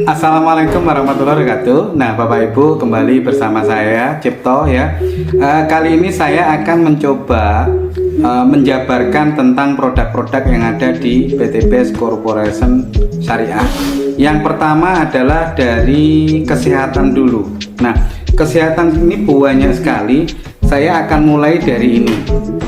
Assalamualaikum warahmatullahi wabarakatuh. Nah, Bapak Ibu, kembali bersama saya Cipto ya. Kali ini saya akan mencoba menjabarkan tentang produk-produk yang ada di PT BES Corporation Syariah. Yang pertama adalah dari kesehatan dulu. Nah, kesehatan ini banyak sekali. Saya akan mulai dari ini.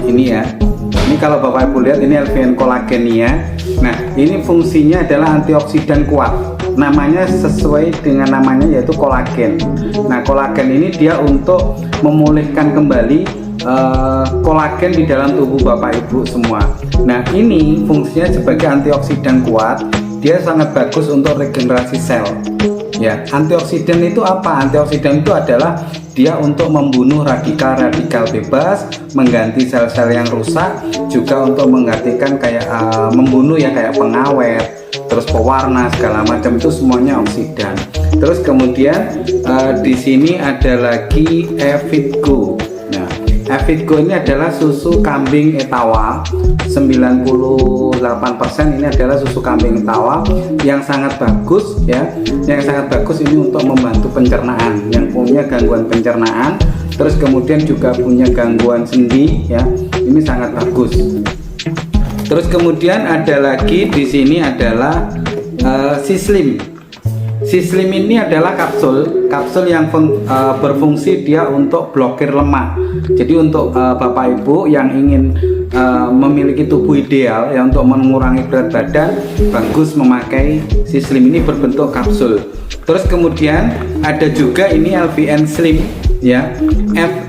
Ini ya. Ini kalau Bapak Ibu lihat, ini LVN Collagennia. Nah, ini fungsinya adalah antioksidan kuat. Namanya sesuai dengan namanya, yaitu kolagen. Nah, kolagen ini dia untuk memulihkan kembali kolagen di dalam tubuh Bapak Ibu semua. Nah, ini fungsinya sebagai antioksidan kuat. Dia sangat bagus untuk regenerasi sel. Ya, antioksidan itu apa? Antioksidan itu adalah dia untuk membunuh radikal-radikal bebas, mengganti sel-sel yang rusak, juga untuk menggantikan kayak membunuh ya, kayak pengawet, terus pewarna segala macam, itu semuanya oksidan. Terus kemudian di sini ada lagi Evitgo. Nah, Evitgo ini adalah susu kambing etawa. 98% ini adalah susu kambing etawa yang sangat bagus ya. Yang sangat bagus ini untuk membantu pencernaan, yang punya gangguan pencernaan, terus kemudian juga punya gangguan sendi ya. Ini sangat bagus. Terus kemudian ada lagi di sini adalah Sislim. Sislim ini adalah kapsul yang berfungsi dia untuk blokir lemak. Jadi untuk Bapak Ibu yang ingin memiliki tubuh ideal ya, untuk mengurangi berat badan, bagus memakai Sislim ini berbentuk kapsul. Terus kemudian ada juga ini LVN Slim ya.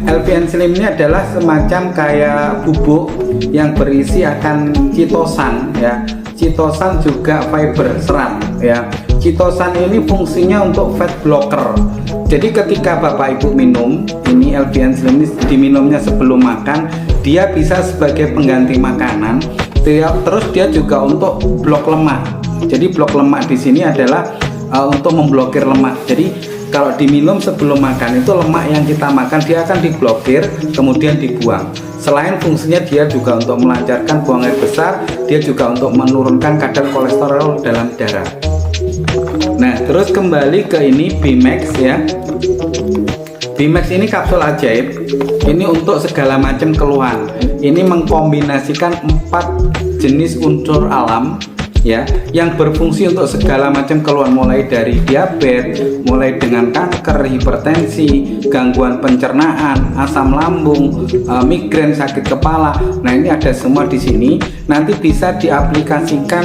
LVN Slim ini adalah semacam kayak bubuk yang berisi akan chitosan ya. Chitosan juga fiber serat ya. Chitosan ini fungsinya untuk fat blocker. Jadi ketika Bapak Ibu minum ini LVN Slim ini, diminumnya sebelum makan, dia bisa sebagai pengganti makanan. Terus dia juga untuk blok lemak. Jadi blok lemak di sini adalah untuk memblokir lemak. Jadi kalau diminum sebelum makan, itu lemak yang kita makan dia akan diblokir, kemudian dibuang. Selain fungsinya dia juga untuk melancarkan buang air besar, dia juga untuk menurunkan kadar kolesterol dalam darah. Nah, terus kembali ke ini Bimax ya. Bimax ini kapsul ajaib. Ini untuk segala macam keluhan. Ini mengkombinasikan 4 jenis unsur alam ya, yang berfungsi untuk segala macam keluhan, mulai dari diabetes, mulai dengan kanker, hipertensi, gangguan pencernaan, asam lambung, migrain, sakit kepala. Nah, ini ada semua di sini. Nanti bisa diaplikasikan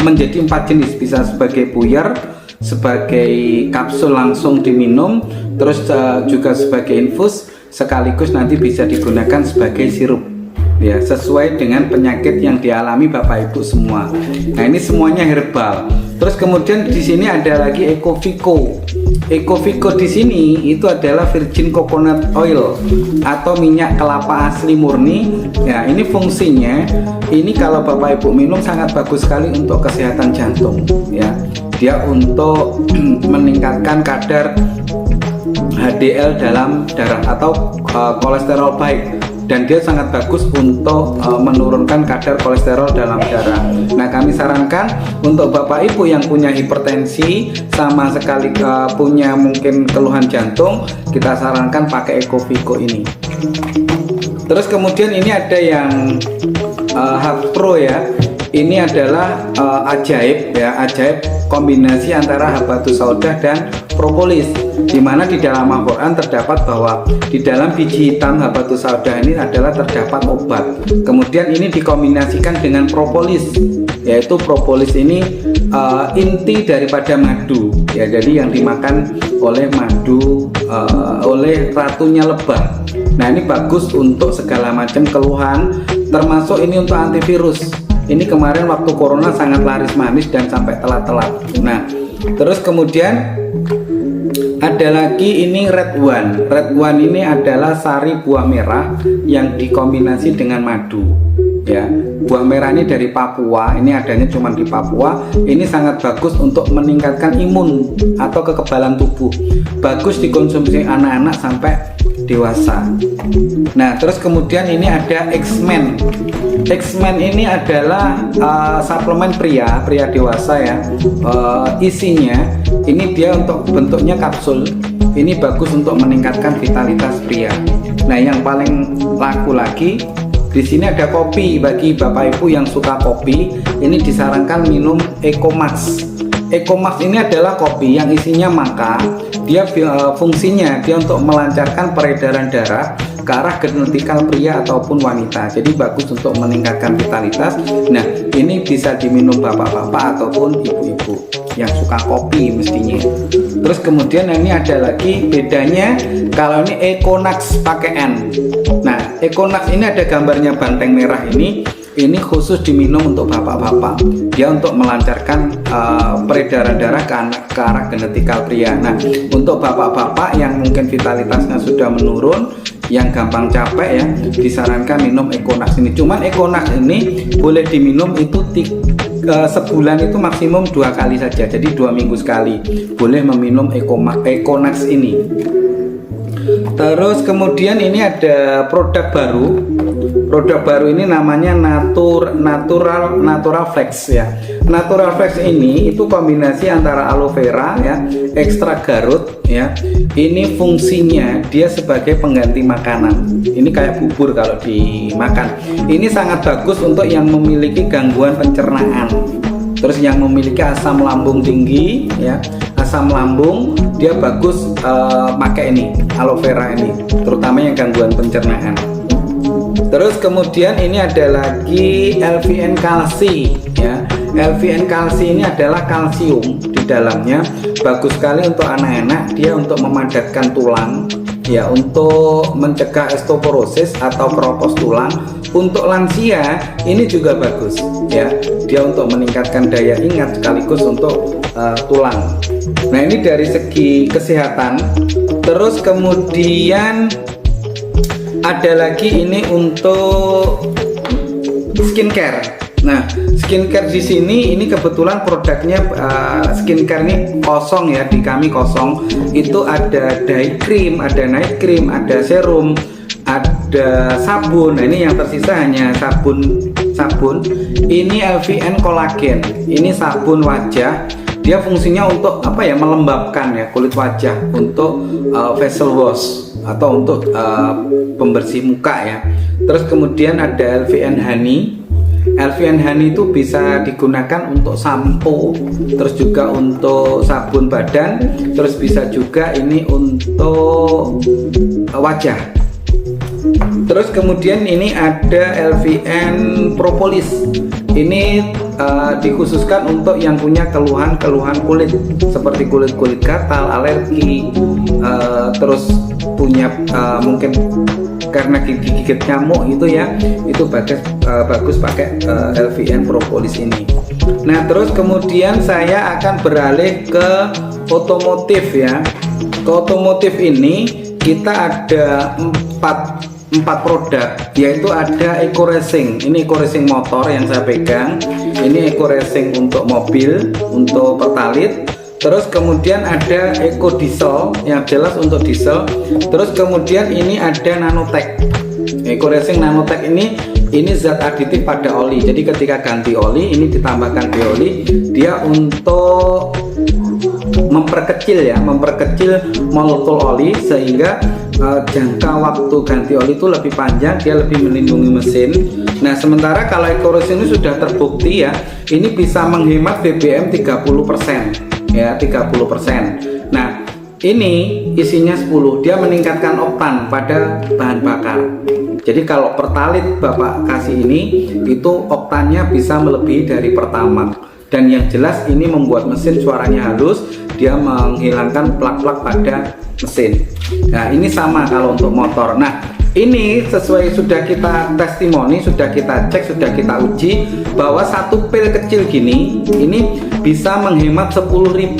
menjadi 4 jenis, bisa sebagai puyer, sebagai kapsul langsung diminum, terus juga sebagai infus, sekaligus nanti bisa digunakan sebagai sirup. Ya, sesuai dengan penyakit yang dialami Bapak Ibu semua. Nah, ini semuanya herbal. Terus kemudian di sini ada lagi Ecovico. Ecovico di sini itu adalah virgin coconut oil atau minyak kelapa asli murni. Ya, ini fungsinya ini kalau Bapak Ibu minum sangat bagus sekali untuk kesehatan jantung ya. Dia untuk meningkatkan kadar HDL dalam darah atau kolesterol baik. Dan dia sangat bagus untuk menurunkan kadar kolesterol dalam darah. Nah, kami sarankan untuk Bapak Ibu yang punya hipertensi, sama sekali punya mungkin keluhan jantung, kita sarankan pakai Ecovico ini. Terus kemudian ini ada yang Heart Pro ya. Ini adalah ajaib ya, ajaib kombinasi antara habatus sauda dan propolis, dimana di dalam Al-Quran terdapat bahwa di dalam biji hitam habatus sauda ini adalah terdapat obat. Kemudian ini dikombinasikan dengan propolis, yaitu propolis ini inti daripada madu ya. Jadi yang dimakan oleh madu oleh ratunya lebah. Nah, ini bagus untuk segala macam keluhan, termasuk ini untuk antivirus. Ini kemarin waktu corona sangat laris manis dan sampai telat-telat. Nah, terus kemudian ada lagi ini Red One. Red One ini adalah sari buah merah yang dikombinasi dengan madu. Ya, buah merah ini dari Papua. Ini adanya cuma di Papua. Ini sangat bagus untuk meningkatkan imun atau kekebalan tubuh. Bagus dikonsumsi anak-anak sampai dewasa. Nah, terus kemudian ini ada X-Men. X-Men ini adalah suplemen pria dewasa ya. Isinya ini dia untuk bentuknya kapsul. Ini bagus untuk meningkatkan vitalitas pria. Nah, yang paling laku lagi di sini ada kopi. Bagi bapak ibu yang suka kopi, ini disarankan minum Ecomax. Ecomax ini adalah kopi yang isinya mangka. Dia fungsinya dia untuk melancarkan peredaran darah ke arah genetikal pria ataupun wanita. Jadi bagus untuk meningkatkan vitalitas. Nah, ini bisa diminum bapak-bapak ataupun ibu-ibu yang suka kopi mestinya. Terus kemudian ini ada lagi bedanya kalau ini Econax pakai N. Nah, Econax ini ada gambarnya banteng merah ini. Ini khusus diminum untuk bapak-bapak. Dia untuk melancarkan peredaran darah ke arah genetikal pria. Nah, untuk bapak-bapak yang mungkin vitalitasnya sudah menurun, yang gampang capek ya, disarankan minum Econax ini. Cuman Econax ini boleh diminum itu sebulan itu maksimum 2 kali saja. Jadi 2 minggu sekali boleh meminum Econax ini. Terus kemudian ini ada produk baru. Produk baru ini namanya Natural Flex ya. Natural Flex ini itu kombinasi antara aloe vera ya, ekstrak garut ya. Ini fungsinya dia sebagai pengganti makanan. Ini kayak bubur kalau dimakan. Ini sangat bagus untuk yang memiliki gangguan pencernaan. Terus yang memiliki asam lambung tinggi ya, asam lambung dia bagus pakai ini aloe vera ini, terutama yang gangguan pencernaan. Terus kemudian ini ada lagi LVN Kalsi ya. LVN Kalsi ini adalah kalsium di dalamnya, bagus sekali untuk anak-anak. Dia untuk memadatkan tulang ya, untuk mencegah osteoporosis atau keropos tulang. Untuk lansia ini juga bagus ya, dia untuk meningkatkan daya ingat sekaligus untuk tulang. Nah, ini dari segi kesehatan. Terus kemudian ada lagi ini untuk skincare. Nah, skincare di sini ini kebetulan produknya skincare ini kosong ya, di kami kosong. Itu ada day cream, ada night cream, ada serum, ada sabun. Nah, ini yang tersisa hanya sabun. Ini LVN Collagen. Ini sabun wajah. Dia fungsinya untuk apa ya? Melembabkan ya kulit wajah, untuk facial wash atau untuk pembersih muka ya. Terus kemudian ada LVN Honey. LVN Honey itu bisa digunakan untuk sampo, terus juga untuk sabun badan, terus bisa juga ini untuk wajah. Terus kemudian ini ada LVN Propolis. Ini dikhususkan untuk yang punya keluhan-keluhan kulit seperti kulit gatal, alergi, terus punya mungkin karena gigit nyamuk itu ya, itu bagus pakai LVN Propolis ini. Nah, terus kemudian saya akan beralih ke otomotif ya. Ke otomotif ini kita ada empat produk, yaitu ada Eco Racing. Ini Eco Racing motor yang saya pegang. Ini Eco Racing untuk mobil, untuk pertalit. Terus kemudian ada Eco Diesel yang jelas untuk diesel. Terus kemudian ini ada Nanotech. Eco Racing Nanotech ini zat aditif pada oli. Jadi ketika ganti oli ini ditambahkan bioli, dia untuk memperkecil molekul oli sehingga jangka waktu ganti oli itu lebih panjang, dia lebih melindungi mesin. Nah, sementara kalau Eco Racing ini sudah terbukti ya, ini bisa menghemat BBM 30%. Ya, 30%. Nah, ini isinya 10, dia meningkatkan oktan pada bahan bakar. Jadi kalau pertalit Bapak kasih ini, itu oktannya bisa melebihi dari Pertamax. Dan yang jelas ini membuat mesin suaranya halus, dia menghilangkan plak-plak pada mesin. Nah, ini sama kalau untuk motor. Nah, ini sesuai sudah kita testimoni, sudah kita cek, sudah kita uji bahwa satu pil kecil gini ini bisa menghemat 10.000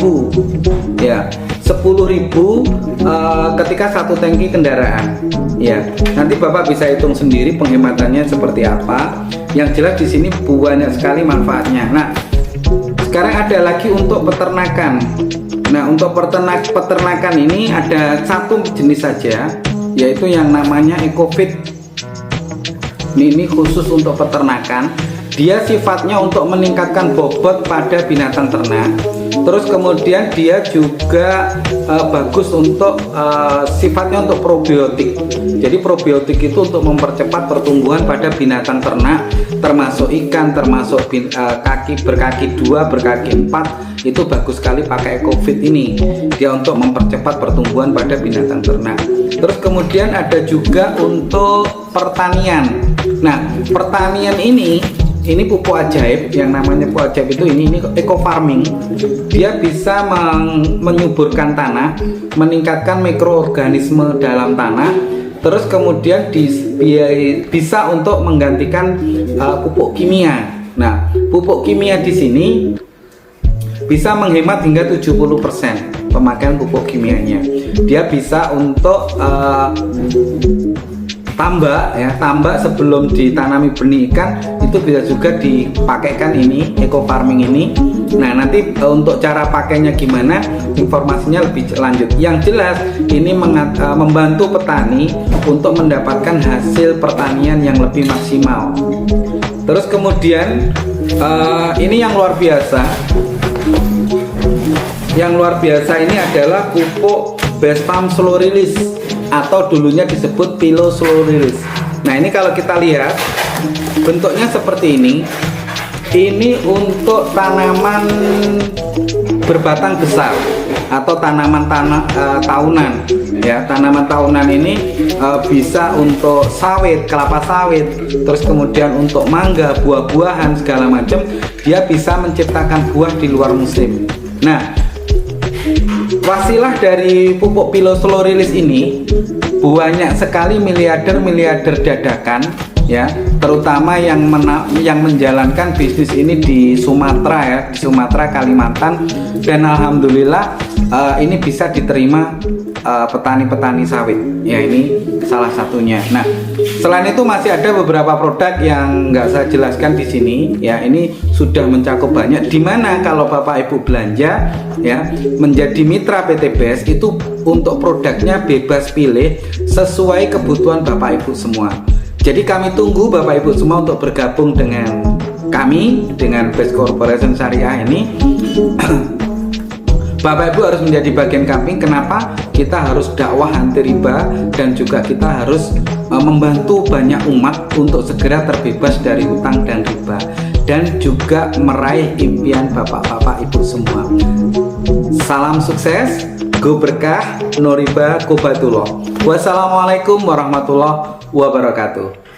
ya, 10.000 ketika satu tangki kendaraan ya. Nanti Bapak bisa hitung sendiri penghematannya seperti apa. Yang jelas di sini banyak sekali manfaatnya. Nah, sekarang ada lagi untuk peternakan. Nah, untuk peternakan ini ada satu jenis saja, yaitu yang namanya EcoFit. Ini khusus untuk peternakan. Dia sifatnya untuk meningkatkan bobot pada binatang ternak. Terus kemudian dia juga bagus untuk sifatnya untuk probiotik. Jadi probiotik itu untuk mempercepat pertumbuhan pada binatang ternak, termasuk ikan, termasuk berkaki 2, berkaki 4. Itu bagus sekali pakai EcoFit ini. Dia untuk mempercepat pertumbuhan pada binatang ternak. Terus kemudian ada juga untuk pertanian. Nah, pertanian ini pupuk ajaib, yang namanya pupuk ajaib itu ini eco farming. Dia bisa menyuburkan tanah, meningkatkan mikroorganisme dalam tanah, terus kemudian bisa untuk menggantikan pupuk kimia. Nah, pupuk kimia di sini bisa menghemat hingga 70% pemakaian pupuk kimianya. Dia bisa untuk tambak sebelum ditanami benih ikan, itu bisa juga dipakaikan ini eco farming ini. Nah, nanti untuk cara pakainya gimana, informasinya lebih lanjut. Yang jelas ini membantu petani untuk mendapatkan hasil pertanian yang lebih maksimal. Terus kemudian ini yang luar biasa. Yang luar biasa ini adalah pupuk base pump slow release, atau dulunya disebut Pilo slow release. Nah, ini kalau kita lihat bentuknya seperti ini. Ini untuk tanaman berbatang besar atau tanaman tahunan. Ya, tanaman tahunan ini bisa untuk sawit, kelapa sawit, terus kemudian untuk mangga, buah-buahan segala macam. Dia bisa menciptakan buah di luar musim. Nah, wasilah dari pupuk Pilo slow release ini banyak sekali miliarder dadakan, ya, terutama yang menjalankan bisnis ini di Sumatera, ya, di Sumatera, Kalimantan, dan alhamdulillah ini bisa diterima petani-petani sawit, ya, ini salah satunya. Nah, selain itu masih ada beberapa produk yang nggak saya jelaskan di sini, ya, ini sudah mencakup banyak. Dimana kalau Bapak Ibu belanja, ya, menjadi mitra PTBS itu untuk produknya bebas pilih sesuai kebutuhan Bapak Ibu semua. Jadi kami tunggu Bapak Ibu semua untuk bergabung dengan kami, dengan Best Corporation Syariah ini. Bapak Ibu harus menjadi bagian kami. Kenapa? Kita harus dakwah anti riba, dan juga kita harus membantu banyak umat untuk segera terbebas dari utang dan riba, dan juga meraih impian bapak-bapak ibu semua. Salam sukses, go berkah, no riba, go batullah. Wassalamualaikum warahmatullahi wabarakatuh.